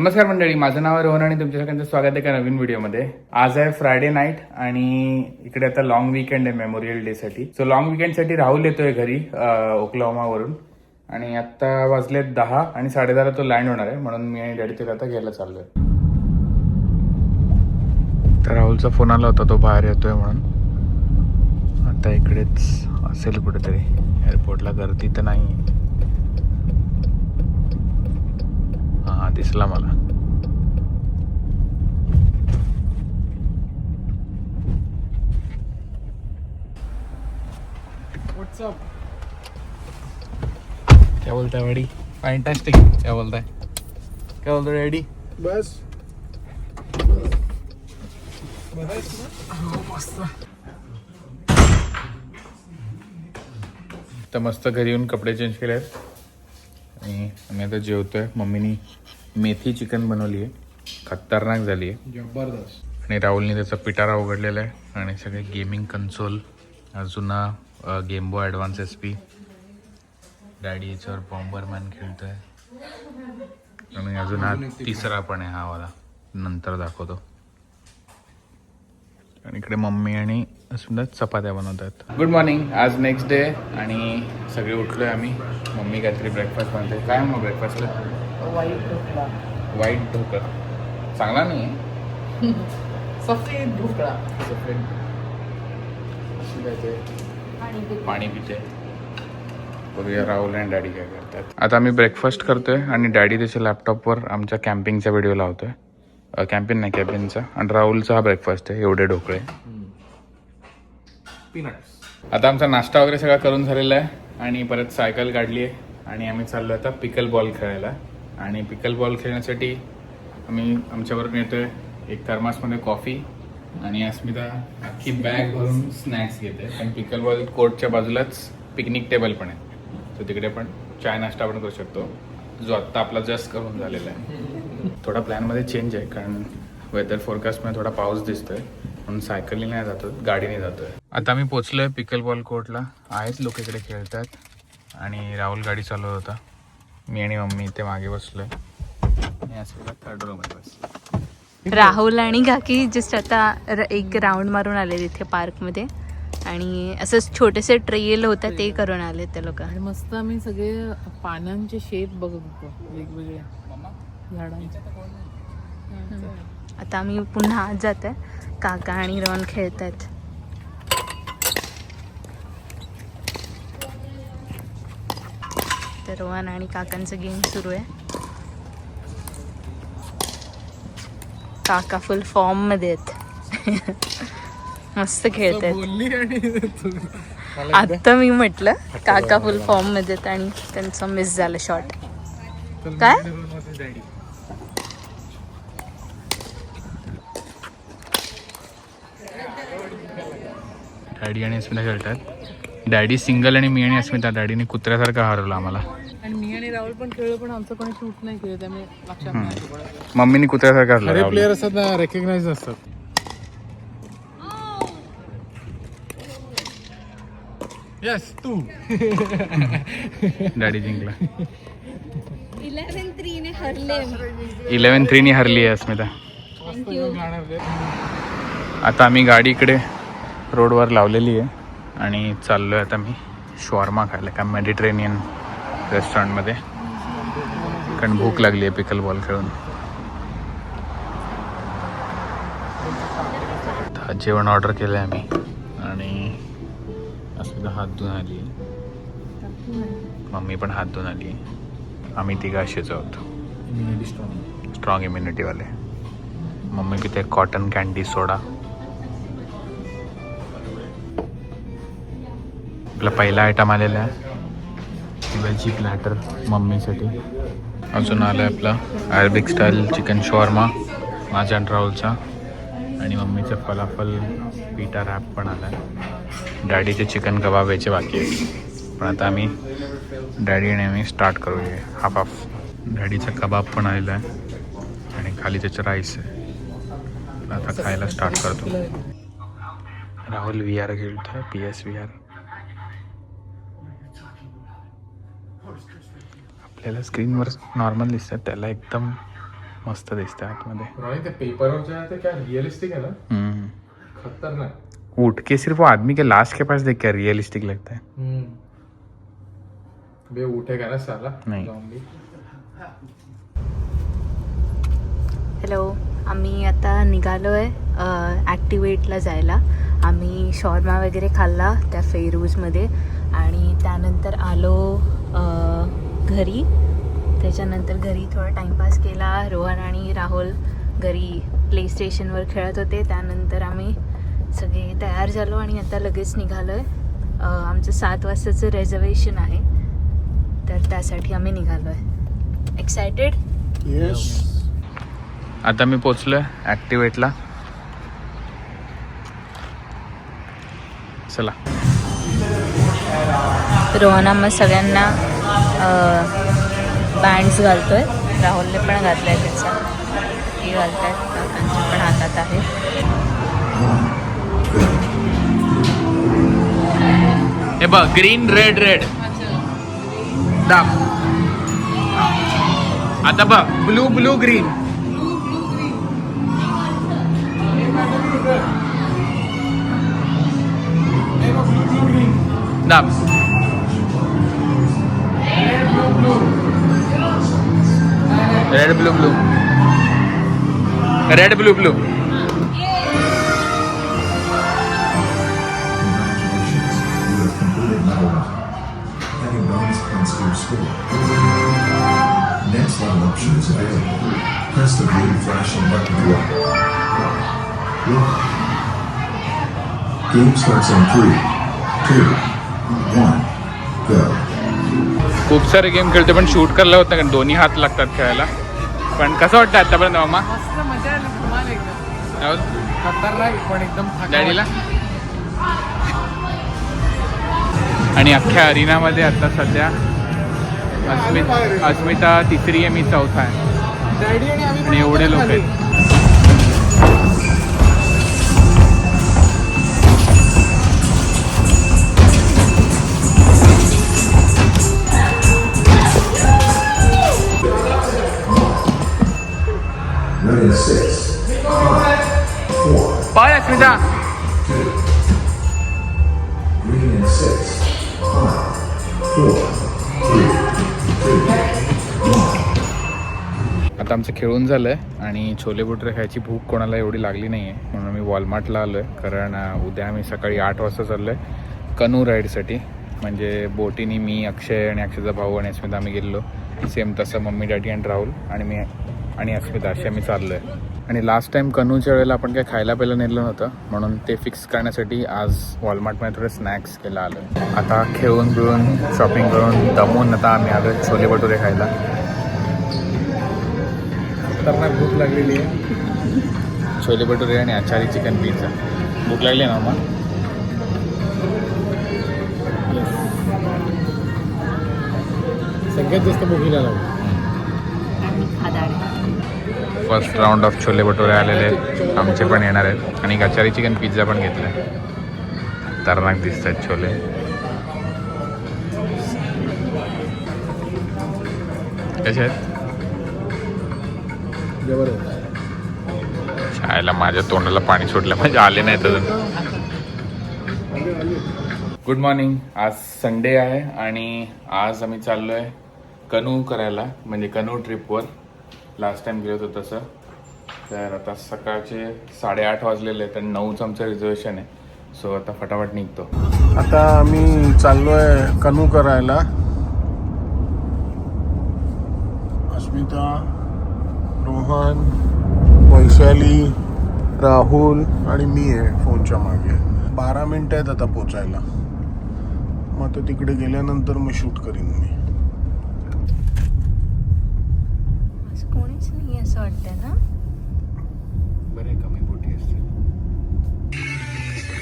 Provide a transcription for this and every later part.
नमस्कार मंडळी, माझं नाव आहे रोहन आणि तुमच्या सगळ्यांचं स्वागत आहे एका नवीन व्हिडिओमध्ये. आज आहे फ्रायडे नाईट आणि इकडे आता लॉंग वीकेंड आहे मेमोरियल डे साठी. सो लॉंग वीकेंड साठी राहुल येतोय घरी ओक्लाहोमावरून आणि आता वाजलेत 10 आणि 10:30 तो लँड होणार आहे, म्हणून मी आणि डॅडी त्याला आता घ्यायला चाललोय. तर राहुलचा फोन आला होता, तो बाहेर येतोय म्हणून. आता इकडेच असेल कुठेतरी, एअरपोर्टला गर्दी तर नाही. हा दिसला मला. व्हॉट्सअप क्या बोलताय वाडी? फॅन्टॅस्टिक. क्या बोलताय? क्या बोलतो डॅडी? बस तर मस्त घरी येऊन कपडे चेंज केले आहेत आणि आम्ही आता जेवतोय. मम्मीनी मेथी चिकन बनवली आहे, खतरनाक झाली आहे. जबरदस्त. आणि राहुलने त्याचा पिटारा उघडलेला आहे आणि सगळे गेमिंग कन्सोल, जुना game boy advance SP. Daddy याच्यावर बॉम्बरमॅन खेळतोय आणि अजून हा तिसरा पण आहे, हा वाला नंतर दाखवतो. आणि इकडे मम्मी आणि सुद्धा चपात्या बनवत आहेत. Good morning. आज नेक्स्ट डे आणि सगळे उठलोय आम्ही. मम्मी काहीतरी ब्रेकफास्ट बनते. काय मग ब्रेकफास्टला? वाईट ढोकळा, व्हाईट ढोकळा चांगला नाही आहे. सफेद ढोकळा. सफेद पाणी पिते. बघूया राहुल आणि डॅडी काय करतात. आता आम्ही ब्रेकफास्ट करतोय आणि डॅडी त्याच्या लॅपटॉपवर आमच्या कॅम्पिंगचा व्हिडिओ लावतोय. कॅम्पिंग नाही, कॅबिनचा. आणि राहुलचा हा ब्रेकफास्ट आहे, एवढे ढोकळे. पीनट्स. आता आमचा नाश्ता वगैरे सगळा करून झालेला आहे आणि परत सायकल काढली आहे आणि आम्ही चाललो आता पिकल बॉल खेळायला. आणि पिकल बॉल खेळण्यासाठी आम्ही आमच्याबरोबर येतोय एक थर्मासमध्ये कॉफी आणि अस्मिता अख्खी बॅग भरून स्नॅक्स घेते. पण पिकल बॉल कोर्टच्या बाजूलाच पिकनिक टेबल पण आहे, तर तिकडे पण चाय नाश्ता पण करू शकतो, जो आत्ता आपला जस्ट करून झालेला आहे. थोडा प्लॅनमध्ये चेंज आहे कारण वेदर फोरकास्टमध्ये थोडा पाऊस दिसतोय, म्हणून सायकलीने नाही जातो, गाडीने जातोय. आता मी पोचलोय पिकल बॉल कोर्टला. आहेत लोक इकडे खेळतात आणि राहुल गाडी चालवत होता. मी आणि मम्मी इथे मागे बसलोय आणि असं थर्ड रूममध्ये बसलो. राहुल आणि काकी जस्ट आता एक राऊंड मारून आले तिथे पार्कमध्ये आणि असं छोटेसे ट्रेल होतं ते करून आले ते लोक. आणि मस्त आम्ही सगळे पानांचे शेप बघत होतो, वेगवेगळ्या झाडांचे. आता आम्ही पुन्हा आत जात आहे. काका आणि रॉन खेळत आहेत. तर रोहन आणि काकांचं गेम सुरू आहे. काका फुल फॉर्म मध्ये आहेत. मस्त खेळत आहेत. आता मी म्हटलं काका फुल फॉर्म मध्ये आहेत आणि त्यांचं मिस झालं शॉट. काय डॅडी आणि अस्मिता खेळतात. डॅडी सिंगल आणि मी आणि अस्मिता. डॅडीने कुत्र्यासारखं हरवलं आम्हाला. आणि मी आणि राहुल पण खेळलो, पण आमचं कोणी शूट नाही केलं, त्यामुळे लक्षात नाही. मम्मीने कुत्र्यासारखं हरवलं. खरे राहुलला. प्लेयर असतात ना, रेकग्नाइज असतात. यस तू. डॅडी जिंकला. 11-3 ने हरले. 11-3 ने हरली आहे अस्मिता. आता आम्ही गाडी इकडे रोडवर लावलेली आहे आणि चाललो आहे आता मी शॉर्मा खायला का मेडिटेरेनियन रेस्टॉरंटमध्ये, कारण भूक लागली आहे पिकल बॉल खेळून. आता जेवण ऑर्डर केलं आहे आम्ही आणि अस्मिता हात धुवून आली आहे, मम्मी पण हात धुवून आली आहे. आम्ही तिघं असेच आहोत, स्ट्रॉंग इम्युनिटीवाले. मम्मी पिते कॉटन कॅन्डी सोडा. आपला पहिला आयटम आलेला आहे वेजी प्लॅटर मम्मीसाठी. अजून आलं आहे आपला अरेबिक स्टाईल चिकन शॉर्मा माझ्या आणि राहुलचा. आणि मम्मीचं फलाफल पिटा रॅप पण आला आहे. डॅडीचे चिकन कबाब याचे बाकी आहेत, पण आता आम्ही डॅडी आणि आम्ही स्टार्ट करूया हाफ हाफ. डॅडीचा कबाब पण आलेला आहे आणि खाली त्याचं राईस आहे. आता खायला स्टार्ट करतो. राहुल VR खेळतोय, PSVR. आपल्याला स्क्रीनवर नॉर्मल दिसतात, त्याला एकदम मस्त दिसतं आतमध्ये. ते पेपर ते क्या रियलिस्टिक है ना, खतरनाक. उठ के सिर्फ वो आदमी के लाश के पास देख क्या रियलिस्टिक लगता है. बे उठेगा ना साला नहीं. zombie. हॅलो, आम्ही आता निघालो आहे ॲक्टिवेटला जायला. आम्ही शॉर्मा वगैरे खाल्ला त्या फेरूजमध्ये आणि त्यानंतर आलो घरी. त्याच्यानंतर घरी थोडा टाईमपास केला. रोहन आणि राहुल घरी प्ले स्टेशनवर खेळत होते. त्यानंतर आम्ही सगळे तयार झालो आणि आता लगेच निघालो आहे. आमचं 7 वाजताचं रिझर्वेशन आहे, तर त्यासाठी आम्ही निघालो आहे. एक्सायटेड? येस. आता मी पोचलोय ॲक्टिवेटला. चला. रोहन आम्हा सगळ्यांना बँड्स घालतोय. राहुलने पण घातलाय त्याचा. हे घालतात, त्यांच्या पण हातात आहे. हे बघ, ग्रीन रेड रेड दाब. आता बघ, ब्लू ब्लू ग्रीन. दाब. Red blue blue. Red blue blue. Having bonus points for your score. Next level options available. Press the green flashing button below. Game starts in 3, 2, 1, go. खूप सारे game खेळते पण shoot करायला होत नाही कारण दोन्ही हात लागतात खेळायला. पण कसं वाटतं आतापर्यंत मामा? मस्त मजा आली तुम्हाला एकदम. खतरनाक पण एकदम डॅडीला. आणि अख्ख्या अरिनामध्ये आता सध्या अस्मिता तिसरी आहे, मी चौथा आहे. डॅडी आणि आम्ही आणि एवढे लोक आहेत. Red in 6, 5, 4, पाय अस्मिता. 2. Green in 6, 5, 4, 3, 2, 1. आता आमचं खेळून झालं आहे आणि छोले भटुरे खायची भूक कोणाला एवढी लागली नाही आहे, म्हणून मी वॉलमार्टला आलो आहे. कारण उद्या आम्ही सकाळी 8 वाजता चाललो आहे कनू राईडसाठी. म्हणजे बोटीनी मी, अक्षय आणि अक्षयचा भाऊ आणि अस्मिता आम्ही गेलेलो. सेम तसं मम्मी डॅडी आणि राहुल आणि मी आणि अस्मिता अशी आम्ही चाललो आहे. आणि लास्ट टाईम कनूच्या वेळेला आपण काही खायला पहिलं नेलं नव्हतं, म्हणून ते फिक्स करण्यासाठी आज वॉलमार्टमध्ये थोडे स्नॅक्स केलं आलं. आता खेळून बिळून शॉपिंग करून दमून आता आम्ही आलो छोले भटुरे खायला. खतरनाक भूक लागलेली आहे. छोले भटुरे आणि आचारी चिकन पिझ्झा. भूक लागली ना मग? सगळ्यात जास्त भुकीला लागली. First round of chole bhature आलेले आहेत, आमचे पण येणार आहेत. आणि आचारी चिकन पिझ्झा पण घेतला आहे. खतरनाक दिसत आहेत छोले. कसे आहेत? शाळेला माझ्या तोंडाला पाणी सुटलं, म्हणजे आले नाहीत अजून. Good morning. आज संडे आहे आणि आज आम्ही चाललो आहे कनू करायला, म्हणजे कनू ट्रिपवर. लास्ट टाइम गेलो होतो तसं. तर आता सकाळचे 8:30 वाजलेले आहेत आणि 9चं आमचं रिझर्वेशन आहे. सो आता फटाफट निघतो. आता आम्ही चाललोय कनू करायला. अस्मिता, रोहन, वैशाली, राहुल आणि मी आहे फोनच्या मागे. 12 मिनिटं आहेत आता पोचायला. मग आता तिकडे गेल्यानंतर मग शूट करीन मी. कोणीच नाही असं वाटतंय ना. बरे कमी बोटी असते.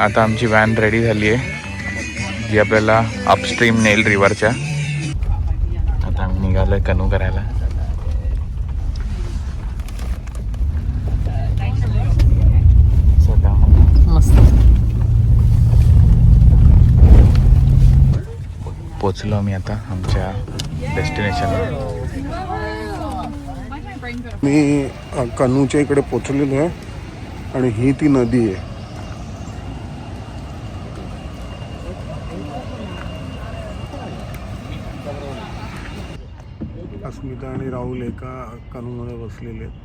आता आमची व्हॅन रेडी झाली आहे, जी आपल्याला अपस्ट्रीम नेल रिव्हरच्या. आता आम्ही निघालोय कनू करायला. मस्त. पोचलो आम्ही आता आमच्या डेस्टिनेशनला. मी कन्नूच्या इकडे पोचलेलो आहे आणि ही ती नदी आहे. अस्मिता आणि राहुल एका कनूमध्ये बसलेले आहेत.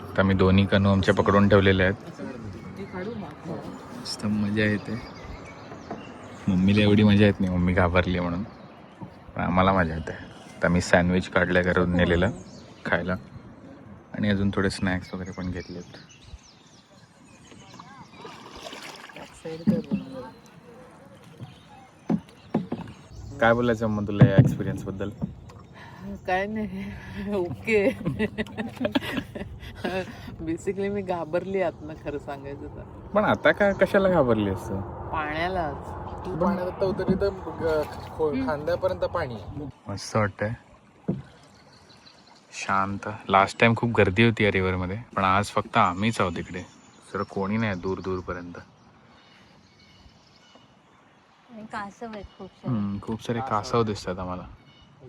आता मी दोन्ही कनू आमच्या पकडून ठेवलेले आहेत. मस्त मजा येते. मम्मीला एवढी मजा येत नाही, मम्मी घाबरली म्हणून, पण आम्हाला मजा येते. आता मी सँडविच काढलं घरून नेलेलं खायला आणि अजून थोडे स्नॅक्स वगैरे पण घेतलेत. काय बोलायचं मग तुला या एक्सपिरियन्स बद्दल? काय नाही, ओके. बेसिकली मी घाबरली आतनं, खरं सांगायचं तर. पण आता काय कशाला घाबरली असतं? पाण्यालाच. पाण्यात उतरली तर खांद्यापर्यंत पाणी. मस्त वाटतंय, शांत. लास्ट टाइम खूप गर्दी होती या रिव्हरमध्ये, पण आज फक्त आम्हीच आहोत इकडे, सर कोणी नाही दूर दूरपर्यंत. कासव आहेत खूप खूप सारे कासव दिसतात आम्हाला.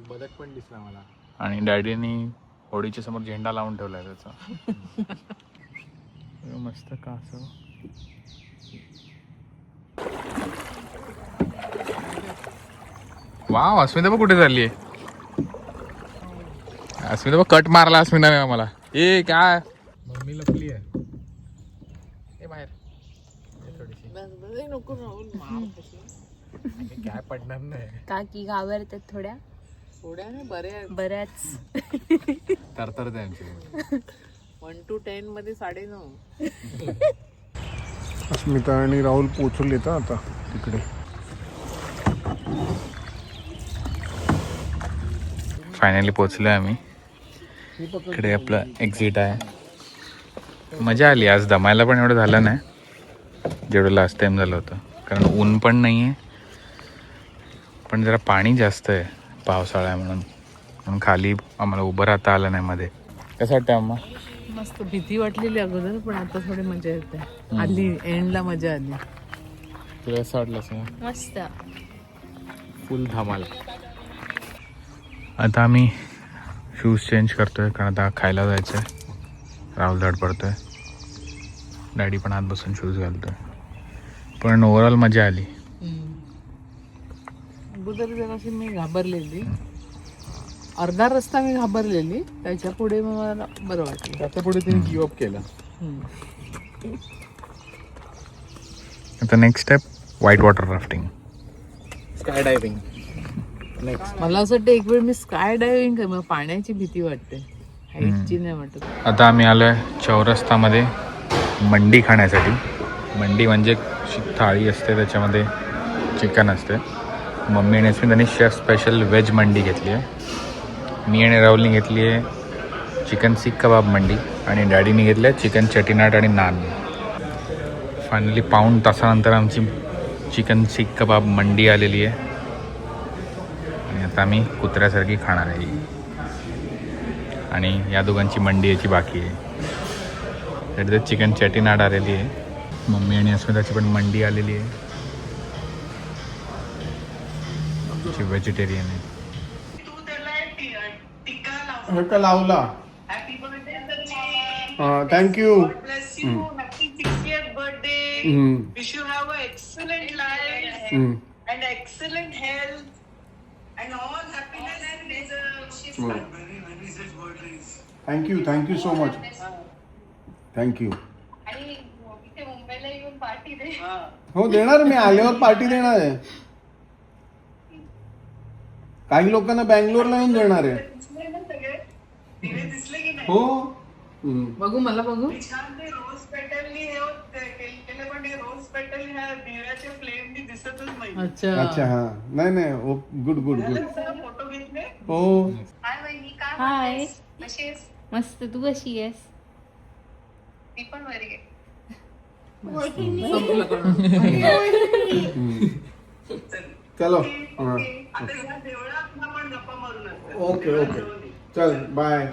बदक पण दिसला मला. आणि डॅडीनी होडीच्या समोर झेंडा लावून ठेवलाय त्याचा. मस्त कासव. वाव, अस्मिता बघ कुठे चालली आहे. अस्मिता बघ कट मारला अस्मिताने आम्हाला. ए काय मम्मी लपली आहे. ए बाहेर नको राहुल, मार कशी. काय पडणार नाही. काकी घाबरतात थोड्या थोड्या नाही, बऱ्याच. तरतर त्यांची. 1 to 10 मध्ये 9.5. अस्मिता आणि राहुल पोचलेत आता तिकडे. फायनली पोचलोय आम्ही. इकडे आपलं एक्झिट आहे. मजा आली. आज दमायला पण एवढं झालं नाही जेवढं लास्ट टाइम झालं होतं, कारण ऊन पण नाही आहे, पण जरा पाणी जास्त आहे, पावसाळा आहे म्हणून खाली आम्हाला उभं राहता आलं नाही मध्ये. कसं वाटतं अम्मा? मस्त भीती वाटलेली अगोदर, पण आता थोडी मजा येते. आली एंडला मजा आली. तुला असं वाटलं असं? मस्त. फुल धमाल. आता आम्ही शूज चेंज करतोय, कारण आता खायला जायचं आहे. राहुल धडपडतोय, डॅडी पण आत बसून शूज घालतोय. पण ओव्हरऑल मजा आली. अगोदर जराशी मी घाबरलेली, अर्धा रस्ता मी घाबरलेली, त्याच्या पुढे मला बरं वाटलं. त्याच्या पुढे तिने गिव अप केला. आता next step white water rafting, sky diving. मला असं वाटतं एक वेळ मी स्काय डायव्हिंग कर, मला पाण्याची भीती वाटते, हाईटची नाही वाटत. आता आम्ही आलो आहे चौरस्तामध्ये मंडी खाण्यासाठी. मंडी म्हणजे थाळी असते, त्याच्यामध्ये चिकन असते. मम्मी आणि अस्मिताने शेफ स्पेशल व्हेज मंडी घेतली आहे. मी आणि राहुलनी घेतली आहे चिकन सीख कबाब मंडी, आणि डॅडीने घेतलं आहे चिकन चेटीनाट आणि नान. फायनली पाऊण तासानंतर आमची चिकन सीख कबाब मंडी आलेली आहे, आणि आता आम्ही कुत्र्यासारखी खाणार आहे. आणि या दोघांची मंडी याची बाकी आहे. त्याच्यात चिकन चेटीनाट आलेली आहे. मम्मी आणि अस्मिताची पण मंडी आलेली आहे, व्हेजिटेरियन आहे. लावला. Thank you. Wish you have an excellent life and excellent health and all happiness and thank you so much. Thank you. हो, देणार. मी आल्यावर पार्टी देणार आहे. काही लोकांना बँगलोरला येऊन देणार आहे. दिसले की नाही? हो. बघू, मला बघू. छान ते रोज पेटलनी हे केले, पण ते रोज पेटल ह्या दिव्याच्या फ्लेमनी दिसतच नाही. अच्छा. हा, नाही. गुड. फोटो घेतले. हो. हाय. मस्त. तू कशी आहेस? ती पण बरी आहे. चलो. आता ह्या देवळात आपण गप्पा मारू नंतर. ओके. चल, बाय.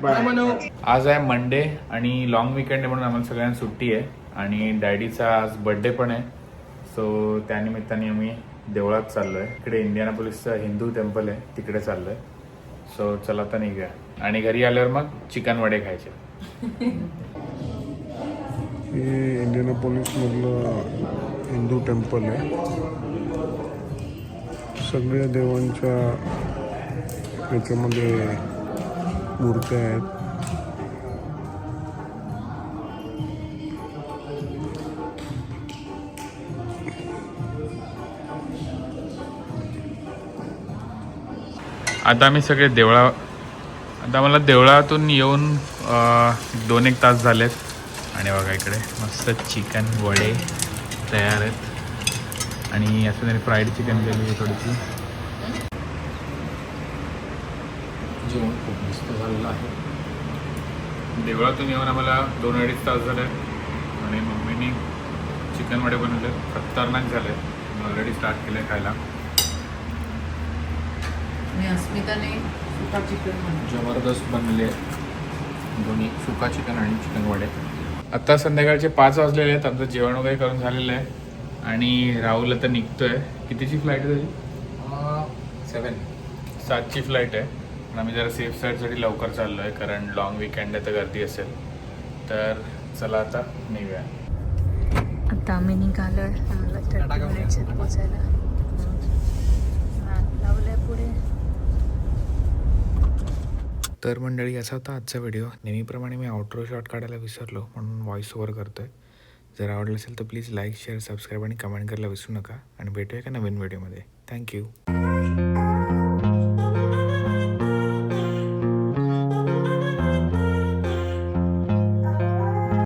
आज आहे मंडे आणि लॉंग विकेंड आहे, म्हणून आम्हाला सगळ्यांना सुट्टी आहे. आणि डॅडीचा आज बर्थडे पण आहे, सो त्यानिमित्ताने आम्ही देवळात चाललो आहे. इकडे इंडियानापोलिसचं हिंदू टेम्पल आहे, तिकडे चाललो आहे. सो चला आता निघूया आणि घरी आल्यावर मग चिकन वडे खायचे. हे इंडियानापोलिसमधलं हिंदू टेम्पल आहे. सगळ्या देवांच्या याच्यामध्ये मूर्त्या आहेत. आता आम्ही सगळे आता मला देवळातून येऊन 2-1 तास झालेत आणि बघा इकडे मस्त चिकन वडे तयार आहेत आणि असं त्यांनी फ्राईड चिकन केली आहे थोडीशी. जेवण खूप मस्त झालेलं आहे. देवळातून येऊन आम्हाला 2-2.5 तास झाले आणि मम्मीनी चिकन वडे बनवले, खतरनाक झाले. ऑलरेडी स्टार्ट केलं खायला. आणि अस्मिताने सुका चिकन बनवलं. जबरदस्त बनले दोन्ही, सुका चिकन आणि चिकन वडे. आता संध्याकाळचे 5 वाजलेले आहेत. आमचं जेवण वगैरे करून झालेलं आहे आणि राहुल आता निघतोय. कितीची फ्लाईट आहे त्याची? 7ची फ्लाईट आहे. पण आम्ही जरा सेफ साईडसाठी लवकर चाललो आहे कारण लॉंग विकेंड आहे तर गर्दी असेल. तर चला आता निघूया. आता आम्ही निघालो आहे. आम्हाला 30 मिनिट्स पोचायला. लावलं आहे पुढे. तर मंडळी असा होता आजचा व्हिडिओ. नेहमीप्रमाणे मी आउटरो शॉट काढायला विसरलो म्हणून व्हॉइस ओव्हर करतो आहे. जर आवडलं असेल तर प्लीज लाईक शेअर सबस्क्राईब आणि कमेंट करायला विसरू नका आणि भेटूया का नवीन व्हिडिओमध्ये. थँक्यू.